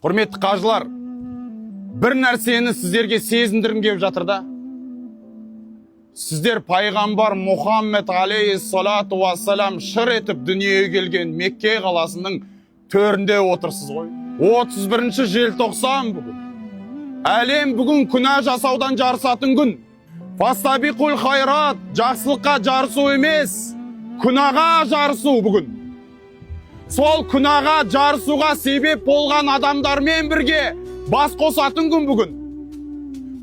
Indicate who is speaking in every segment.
Speaker 1: Құрметті қажылар, бір нәрсені сіздерге сезіндіргім келіп жатыр да. Сіздер пайғамбар Мұхаммед алейхиссалату вассалам шыр етіп дүниеге келген Мекке қаласының төрінде отырсыз ғой. 31 желтоқсан бүгін. Әлем бүгін күнә жасаудан жарысатын күн. Фастабиқул хайрат, жақсылыққа жарысу емес, күнәға жарысу бүгін. Сол күнәға жарысуға себеп болған адамдармен бірге бас қосатын күн бүгін.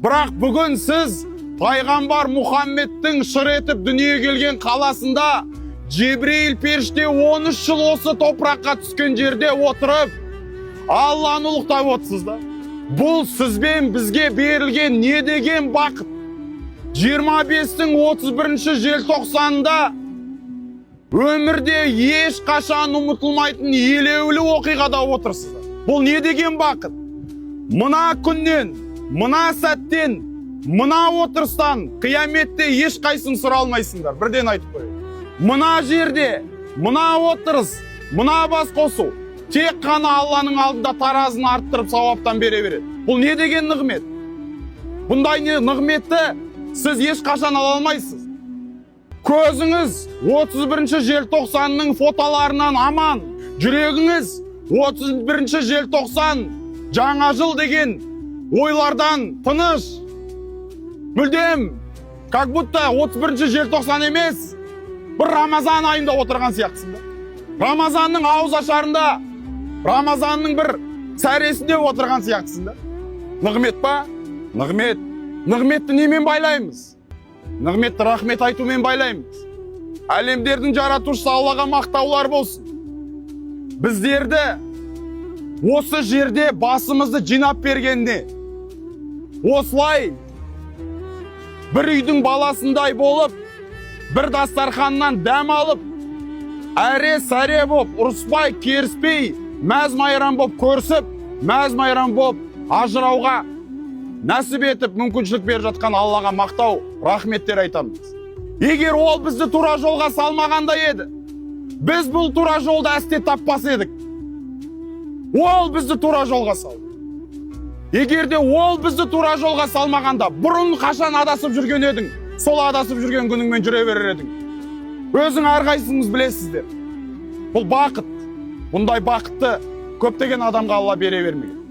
Speaker 1: Бірақ бүгін сіз пайғамбар Мұхаммедтің шыр етіп дүниеге келген қаласында Жебрейіл періште 13 жыл осы топыраққа түскен жерде отырып Алланы ұлықтап отырсыз да. Бұл сізбен бізге берілген не деген бақыт. 25-дің 31 желтоқсанында өмірде еш қашан ұмытылмайтын елеулі оқиғада отырсыздар. Бұл не деген бақыт? Мына күннен, мына сәттен, мына отырыстан қияметте еш қайсын сұра алмайсыңдар. Бірден айтып қойайын. Мына жерде, мына отырыс, мына бас қосу тек қана Алланың алдында таразын арттырып сауаптан бере береді. Бұл не деген нығмет? Бұндай нығметті сіз еш қашан ала алмайсыз. Көзіңіз 31 желтоқсанның фотоларынан аман, жүрегіңіз 31 желтоқсан жаңа жыл деген ойлардан тыныш. Мүлдем, как будто 31 желтоқсан емес, бір Рамазан айында отырған сияқтысында. Рамазанның ауыз ашарында, Рамазанның бір сәресінде отырған сияқтысында. Нығмет па? Нығмет. Нығметті немен байлаймыз? Нығметті рахмет айтумен байлаймыз. Әлемдердің жаратушысы Аллаға мақтаулар болсын. Біздерді осы жерде басымызды жинап бергенде, осылай бір үйдің баласындай болып, бір дастарханнан дәм алып, әре-сәре боп, ұрыспай, керіспей, мәз-майрам боп көрсіп, мәз-майрам боп ажырауға нәсіп етіп мүмкіншілік беріп жатқан Аллаға мақтау, рахметтер айтамыз. Егер ол бізді тура жолға салмағанда еді, біз бұл тура жолда әсте таппас едік. Ол бізді тура жолға салды. Егер де ол бізді тура жолға салмағанда, бұрын қашан адасып жүрген едің, сол адасып жүрген күніңмен жүре берер едің. Өзің әрқайсыңыз білесіздер. Бұл бақыт. Бұндай бақытты көптеген адамға Алла бере бермеген.